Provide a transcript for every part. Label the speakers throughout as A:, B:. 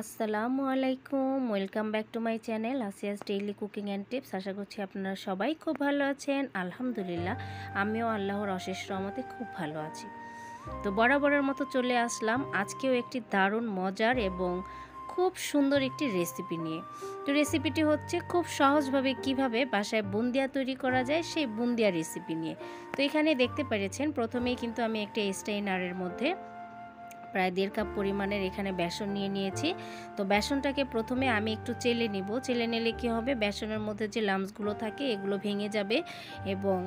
A: আসসালামু আলাইকুম, welcome back to my channel Asiya's daily cooking and tips. আশা করছি আপনারা সবাই খুব ভালো আছেন। আলহামদুলিল্লাহ, আমিও আল্লাহর অশেষ রহমতে খুব ভালো আছি। তো বরাবরের মতো চলে আসলাম আজকেও একটি দারুণ মজার এবং খুব সুন্দর একটি রেসিপি নিয়ে। তো রেসিপিটি হচ্ছে খুব সহজভাবে কিভাবে বাসায় বুন্দিয়া তৈরি করা যায় সেই বুন্দিয়া রেসিপি নিয়ে। তো এখানে দেখতে পেরেছেন প্রথমেই কিন্তু আমি একটা স্টেইনারের মধ্যে প্রায় 1.5 কাপ পরিমাণের এখানে বেসন নিয়ে নিয়েছি। তো বেসনটাকে প্রথমে আমি একটু চেলে নিব। চেলে নিলে কি হবে, বেসনের মধ্যে যে লাম্পসগুলো থাকে এগুলো ভেঙে যাবে এবং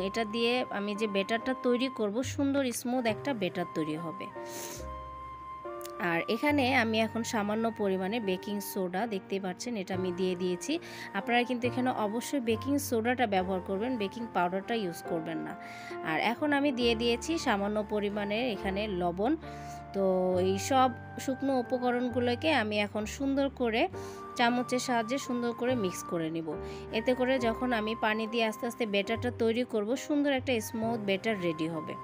A: এটা দিয়ে আমি যে ব্যাটারটা তৈরি করব সুন্দর স্মুথ একটা ব্যাটার তৈরি হবে। আর এখানে আমি এখন সামান্য পরিমাণে বেকিং সোডা, দেখতেই পাচ্ছেন এটা আমি দিয়ে দিয়েছি। আপনারা কিন্তু এখানে অবশ্যই বেকিং সোডাটা ব্যবহার করবেন, বেকিং পাউডারটা ইউজ করবেন না। আর এখন আমি দিয়ে দিয়েছি সামান্য পরিমাণের এখানে লবণ। তো এই সব শুকনো উপকরণগুলোকে আমি এখন সুন্দর করে চামচের সাহায্যে সুন্দর করে মিক্স করে নিব। এতে করে যখন আমি পানি দিয়ে আস্তে আস্তে ব্যাটারটা তৈরি করব, সুন্দর একটা স্মুথ ব্যাটার রেডি হবে।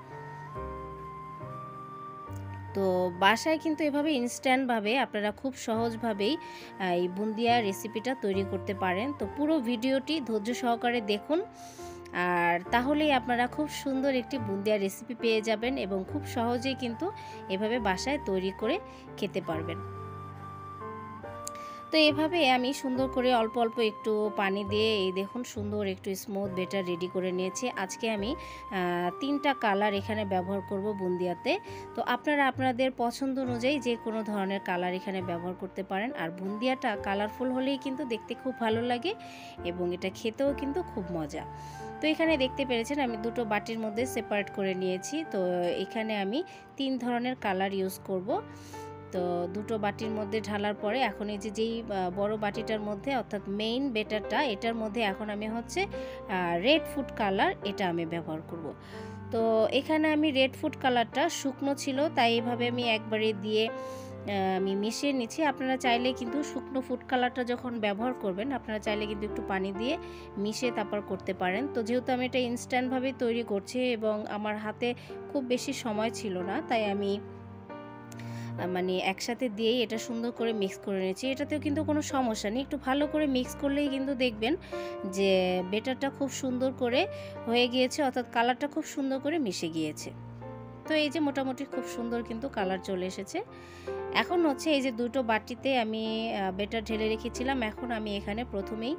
A: তো বাসায় কিন্তু এভাবে ইনস্ট্যান্টভাবে আপনারা খুব সহজভাবেই এই বুন্দিয়া রেসিপিটা তৈরি করতে পারেন। তো পুরো ভিডিওটি ধৈর্য সহকারে দেখুন, আর তাহলেই আপনারা খুব সুন্দর একটি বুন্দিয়া রেসিপি পেয়ে যাবেন এবং খুব সহজেই কিন্তু এভাবে বাসায় তৈরি করে খেতে পারবেন। তো এভাবে আমি সুন্দর করে অল্প অল্প একটু পানি দিয়ে এই দেখুন সুন্দর একটু স্মুথ ব্যাটার রেডি করে নিয়েছি। আজকে আমি 3টা কালার এখানে ব্যবহার করব বুন্দিয়াতে। তো আপনারা আপনাদের পছন্দ অনুযায়ী যে কোনো ধরনের কালার এখানে ব্যবহার করতে পারেন। আর বুন্দিয়াটা কালারফুল হলেই কিন্তু দেখতে খুব ভালো লাগে এবং এটা খেতেও কিন্তু খুব মজা। তো এখানে দেখতে পেরেছেন আমি দুটো বাটির মধ্যে সেপারেট করে নিয়েছি। তো এখানে আমি 3 ধরনের কালার ইউজ করব। তো দুটো বাটির মধ্যে ঢালার পরে এখন এই যেই বড় বাটিটার মধ্যে অর্থাৎ মেইন ব্যাটারটা, এটার মধ্যে এখন আমি হচ্ছে রেড ফুড কালার এটা আমি ব্যবহার করব। তো এখানে আমি রেড ফুড কালারটা শুকনো ছিল, তাই এইভাবে আমি একবারে দিয়ে আমি মিশিয়ে নিচ্ছি। আপনারা চাইলে কিন্তু শুকনো ফুড কালারটা যখন ব্যবহার করবেন, আপনারা চাইলে কিন্তু একটু পানি দিয়ে মিশিয়ে তারপর করতে পারেন। তো যেহেতু আমি এটা ইনস্ট্যান্টভাবে তৈরি করছি এবং আমার হাতে খুব বেশি সময় ছিল না, তাই আমি একসাথে দিয়েই এটা সুন্দর করে মিক্স করে নিয়েছি। এটাতেও কিন্তু কোনো সমস্যা নেই, একটু ভালো করে মিক্স করলেই কিন্তু দেখবেন যে ব্যাটারটা খুব সুন্দর করে হয়ে গিয়েছে, অর্থাৎ কালারটা খুব সুন্দর করে মিশে গিয়েছে। তো এই যে মোটামুটি খুব সুন্দর কিন্তু কালার চলে এসেছে। এখন হচ্ছে এই যে দুটো বাটিতে আমি ব্যাটার ঢেলে রেখেছিলাম, এখন আমি এখানে প্রথমেই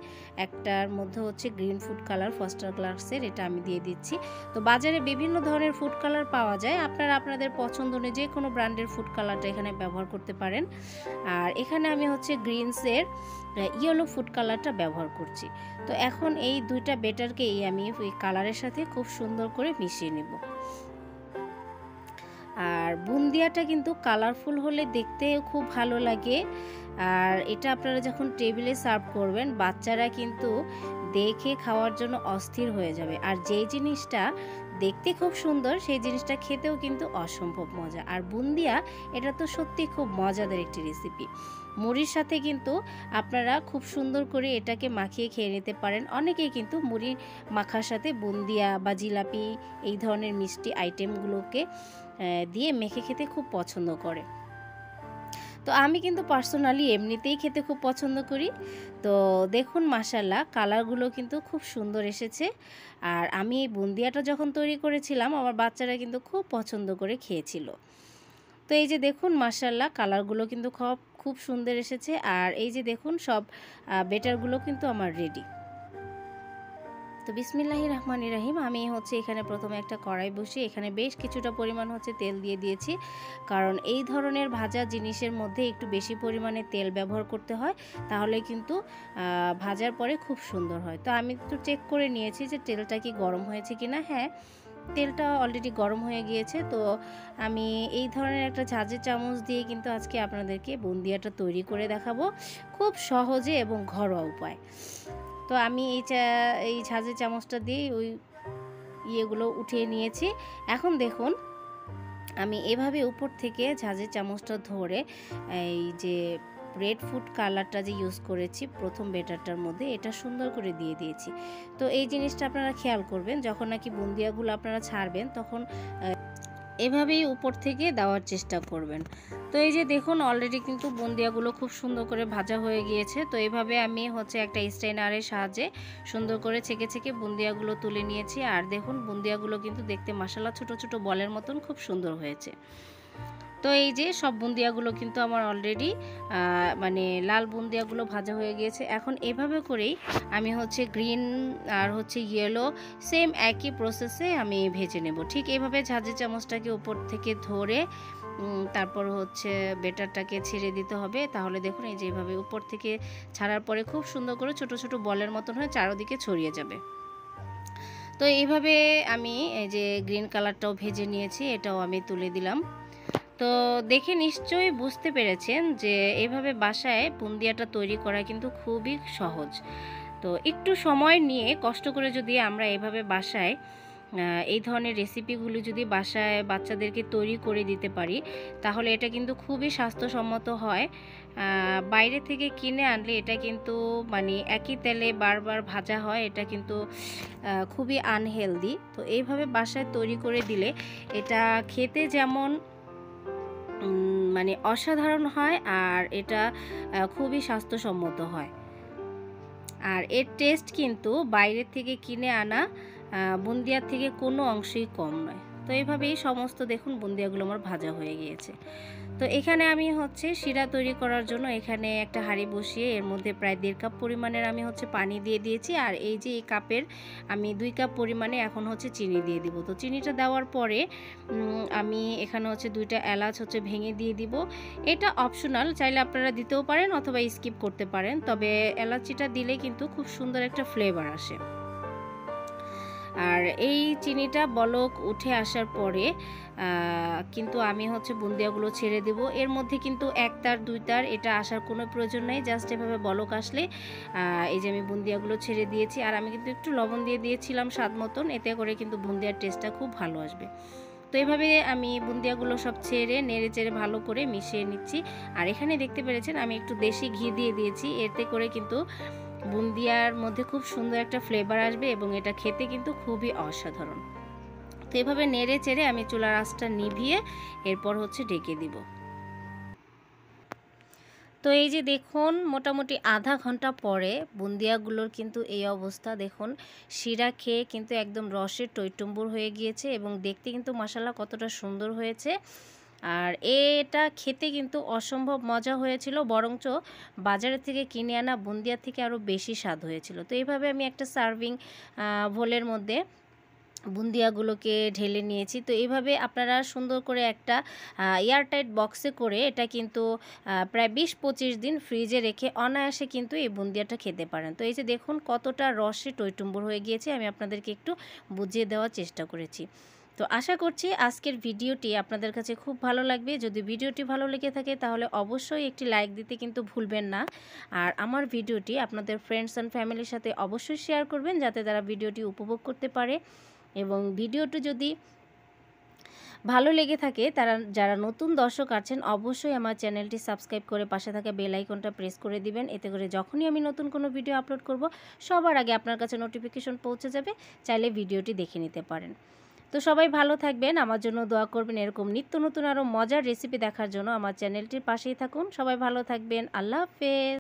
A: একটার মধ্যে হচ্ছে গ্রিন ফুড কালার ফার্স্টার ক্লাসের এটা আমি দিয়ে দিচ্ছি। তো বাজারে বিভিন্ন ধরনের ফুড কালার পাওয়া যায়, আপনারা আপনাদের পছন্দ অনুযায়ী যে কোনো ব্র্যান্ডের ফুড কালারটা এখানে ব্যবহার করতে পারেন। আর এখানে আমি হচ্ছে গ্রিনসের ইয়েলো ফুড কালারটা ব্যবহার করছি। তো এখন এই দুইটা ব্যাটারকেই আমি ওই কালারের সাথে খুব সুন্দর করে মিশিয়ে নেব। আর বুন্দিয়াটা কিন্তু কালারফুল হলে দেখতে খুব ভালো লাগে। আর এটা আপনারা যখন টেবিলে সার্ভ করবেন, বাচ্চারা কিন্তু দেখে খাওয়ার জন্য অস্থির হয়ে যাবে। আর যেই জিনিসটা দেখতে খুব সুন্দর সেই জিনিসটা খেতেও কিন্তু অসম্ভব মজা। আর বুন্দিয়া এটা তো সত্যি খুব মজাদার একটি রেসিপি। মুড়ির সাথে কিন্তু আপনারা খুব সুন্দর করে এটাকে মাখিয়ে খেয়ে নিতে পারেন। অনেকেই কিন্তু মুড়ি মাখার সাথে বুন্দিয়া বা জিলাপি এই ধরনের মিষ্টি আইটেমগুলোকে দিয়ে মেখে খেতে খুব পছন্দ করে। তো আমি কিন্তু পার্সোনালি এমনিতেই খেতে খুব পছন্দ করি। তো দেখুন মাশাআল্লাহ কালারগুলো কিন্তু খুব সুন্দর এসেছে। আর আমি এই বুন্দিয়াটা যখন তৈরি করেছিলাম, আমার বাচ্চারা কিন্তু খুব পছন্দ করে খেয়েছিল। তো এই যে দেখুন মাশাআল্লাহ কালারগুলো কিন্তু খুব সুন্দর এসেছে। আর এই যে দেখুন সব ব্যাটারগুলো কিন্তু আমার রেডি। তো বিসমিল্লাহির রহমানির রহিম, আমি হচ্ছে এখানে প্রথমে একটা কড়াই বসিয়ে এখানে বেশ কিছুটা পরিমাণ হচ্ছে তেল দিয়ে দিয়েছি, কারণ এই ধরনের ভাজা জিনিসের মধ্যে একটু বেশি পরিমাণে তেল ব্যবহার করতে হয়, তাহলে কিন্তু ভাজার পরে খুব সুন্দর হয়। তো আমি একটু চেক করে নিয়েছি যে তেলটা কি গরম হয়েছে কিনা। হ্যাঁ, তেলটা অলরেডি গরম হয়ে গিয়েছে। তো আমি এই ধরনের একটা ঝাঁঝের চামচ দিয়ে কিন্তু আজকে আপনাদেরকে বুন্দিয়াটা তৈরি করে দেখাবো খুব সহজে এবং ঘরোয়া উপায়। তো আমি এই ঝাঁঝের চামচটা দিয়ে ওই ইয়েগুলো উঠিয়ে নিয়েছি। এখন দেখুন আমি এভাবে উপর থেকে ঝাঁঝের চামচটা ধরে এই যে রেড ফুড কালারটা যে ইউজ করেছি প্রথম ব্যাটারটার মধ্যে, এটা সুন্দর করে দিয়ে দিয়েছি। তো এই জিনিসটা আপনারা খেয়াল করবেন, যখন নাকি বুন্দিয়াগুলো আপনারা ছাড়বেন তখন এভাবেই উপর থেকে দেওয়ার চেষ্টা করবেন। তো এই যে দেখুন অলরেডি কিন্তু বুন্দিয়াগুলো খুব সুন্দর করে ভাজা হয়ে গিয়েছে। তো এইভাবে আমি হচ্ছে একটা স্ট্রেনারের সাহায্যে সুন্দর করে ছেঁকে ছেঁকে বুন্দিয়াগুলো তুলে নিয়েছি। আর দেখুন বুন্দিয়াগুলো কিন্তু দেখতে মাশাআল্লাহ ছোট ছোট বলের মতন খুব সুন্দর হয়েছে। তো এই যে সব বুন্দিয়াগুলো কিন্তু আমার অলরেডি মানে লাল বুন্দিয়াগুলো ভাজা হয়ে গিয়েছে। এখন এভাবে করেই আমি হচ্ছে গ্রিন আর হচ্ছে ইয়েলো সেম একই প্রসেসে আমি ভেজে নেব। ঠিক এইভাবে ঝাঁঝরি চামচটাকে উপর থেকে ধরে তারপর হচ্ছে বেটারটাকে ছেড়ে দিতে হবে। তাহলে দেখুন এই যে এইভাবে উপর থেকে ছাড়ার পরে খুব সুন্দর করে ছোট ছোট বলের মতন হয়ে চারদিকে ছড়িয়ে যাবে। তো এইভাবে আমি এই যে গ্রিন কালারটাও ভেজে নিয়েছি, এটাও আমি তুলে দিলাম। তো দেখে নিশ্চয়ই বুঝতে পেরেছেন যে এইভাবে বাসায় বুন্দিয়াটা তৈরি করা কিন্তু খুবই সহজ। তো একটু সময় নিয়ে কষ্ট করে যদি আমরা এভাবে বাসায় এই ধরনের রেসিপিগুলো যদি বাসায় বাচ্চাদেরকে তৈরি করে দিতে পারি, তাহলে এটা কিন্তু খুবই স্বাস্থ্যসম্মত হয়। বাইরে থেকে কিনে আনলে এটা কিন্তু মানে একই তেলে বারবার ভাজা হয়, এটা কিন্তু খুবই আনহেলদি। তো এইভাবে বাসায় তৈরি করে দিলে এটা খেতে যেমন মানে অসাধারণ হয়, আর এটা খুবই স্বাস্থ্যসম্মত হয়। আর এর টেস্ট কিন্তু বাইরের থেকে কিনে আনা বুন্দিয়ার থেকে কোনো অংশেই কম নয়। তো এইভাবেই সমস্ত দেখুন বুন্দিয়াগুলো আমার ভাজা হয়ে গিয়েছে। তো এখানে আমি হচ্ছে শিরা তৈরি করার জন্য এখানে একটা হাঁড়ি বসিয়ে এর মধ্যে প্রায় 1.5 কাপ পরিমাণের আমি হচ্ছে পানি দিয়ে দিয়েছি। আর এই যে এই কাপের আমি 2 কাপ পরিমাণে এখন হচ্ছে চিনি দিয়ে দিব। তো চিনিটা দেওয়ার পরে আমি এখানে হচ্ছে 2টা এলাচ হচ্ছে ভেঙে দিয়ে দিব। এটা অপশনাল, চাইলে আপনারা দিতেও পারেন অথবা স্কিপ করতে পারেন, তবে এলাচিটা দিলে কিন্তু খুব সুন্দর একটা ফ্লেভার আসে। আর এই চিনিটা বলক উঠে আসার পরে কিন্তু আমি হচ্ছে বুন্দিয়াগুলো ছেড়ে দেব। এর মধ্যে কিন্তু 1 তার 2 তার এটা আসার কোনো প্রয়োজন নেই, জাস্ট এভাবে বলক আসলে এই যে আমি বুন্দিয়াগুলো ছেড়ে দিয়েছি। আর আমি কিন্তু একটু লবণ দিয়ে দিয়েছিলাম স্বাদ মতন, এতে করে কিন্তু বুন্দিয়ার টেস্টটা খুব ভালো আসবে। তো এইভাবে আমি বুন্দিয়াগুলো সব ছেড়ে নেড়ে চেড়ে ভালো করে মিশিয়ে নিচ্ছি। আর এখানে দেখতে পেরেছেন আমি একটু দেশি ঘি দিয়ে দিয়েছি, এতে করে কিন্তু বুন্দিয়ার মধ্যে খুব সুন্দর একটা ফ্লেভার আসবে এবং এটা খেতে কিন্তু খুবই অসাধারণ। তো এভাবে নেড়ে চেড়ে আমি চুলার আঁচটা নিভিয়ে এরপর হচ্ছে ঢেকে দিব। তো এই যে দেখুন মোটামুটি আধা ঘন্টা পরে বুন্দিয়াগুলোর কিন্তু এই অবস্থা। দেখুন শিরা খেয়ে কিন্তু একদম রসের টইটুম্বুর হয়ে গিয়েছে এবং দেখতে কিন্তু মাশাআল্লাহ কতটা সুন্দর হয়েছে। আর এটা খেতে কিন্তু অসম্ভব মজা হয়েছিল, বরঞ্চ বাজারের থেকে কিনে আনা বুন্দিয়া থেকে আরও বেশি স্বাদ হয়েছিল। তো এইভাবে আমি একটা সার্ভিং বোলের মধ্যে বুন্দিয়াগুলোকে ঢেলে নিয়েছি। তো এইভাবে আপনারা সুন্দর করে একটা এয়ারটাইট বক্সে করে এটা কিন্তু প্রায় 20-25 দিন ফ্রিজে রেখে অনায়াসে কিন্তু এই বুন্দিয়াটা খেতে পারেন। তো এই যে দেখুন কতটা রসে টইটুম্বুর হয়ে গিয়েছে, আমি আপনাদেরকে একটু বুঝিয়ে দেওয়ার চেষ্টা করেছি। তো আশা করছি আজকের ভিডিওটি আপনাদের কাছে খুব ভালো লাগবে। যদি ভিডিওটি ভালো লেগে থাকে তাহলে অবশ্যই একটি লাইক দিতে কিন্তু ভুলবেন না। আর আমার ভিডিওটি আপনাদের ফ্রেন্ডস অ্যান্ড ফ্যামিলির সাথে অবশ্যই শেয়ার করবেন, যাতে তারা ভিডিওটি উপভোগ করতে পারে। এবং ভিডিওটি যদি ভালো লেগে থাকে তারা যারা নতুন দর্শক আছেন অবশ্যই আমার চ্যানেলটি সাবস্ক্রাইব করে পাশে থাকা বেল আইকনটা প্রেস করে দিবেন। এতে করে যখনই আমি নতুন কোনো ভিডিও আপলোড করব সবার আগে আপনার কাছে নোটিফিকেশন পৌঁছে যাবে, চাইলে ভিডিওটি দেখে নিতে পারেন। তো সবাই ভালো থাকবেন, আমার জন্য দোয়া করবেন। এরকম নিত্য নতুন আরও মজার রেসিপি দেখার জন্য আমার চ্যানেলটির পাশেই থাকুন। সবাই ভালো থাকবেন, আল্লাহ হাফেজ।